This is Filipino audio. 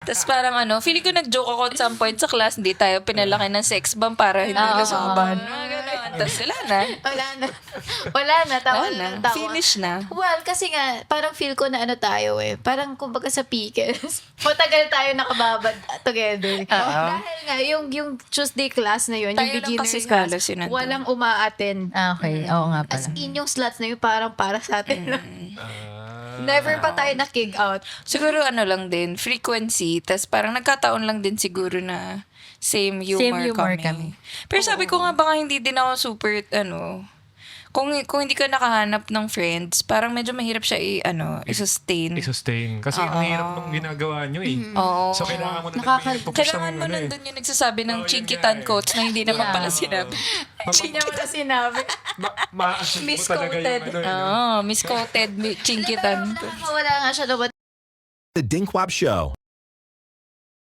Tapos parang feeling ko nag-joke ako at some point sa class, hindi tayo pinalaki ng sex bomb para hindi Oo. lusuban. Mga ganun. Tapos wala na. Wala na. Tawa Wala na. tawa. Finish na. Well, kasi nga, parang feel ko na tayo Parang kumbaga sa Pickles, matagal tayo nakababad together. Dahil nga, yung Tuesday class na yun, Tayo yung lang beginner kasi class, scholars yun nandun. walang uma-attend. Okay, oo nga As pala. in, yung slots na yun, parang para sa atin lang. Never pa tayo na-kick out. Siguro lang din, frequency. Tapos parang nagkataon lang din siguro na same humor kami. Pero sabi ko nga baka hindi din ako super, kung hindi ka nakahanap ng friends, parang medyo mahirap siya i-sustain. I-sustain. Kasi ang hirap nung ginagawa nyo Oo. So, kailangan mo na Kailangan mo nandun yung nagsasabi ng chinkitan quotes na hindi naman pala sinabi. Hindi niya wala sinabi. Ma-assume mo talaga yung Misquoted, chinkitan. Wala nga siya dapat The Dinkwab Show.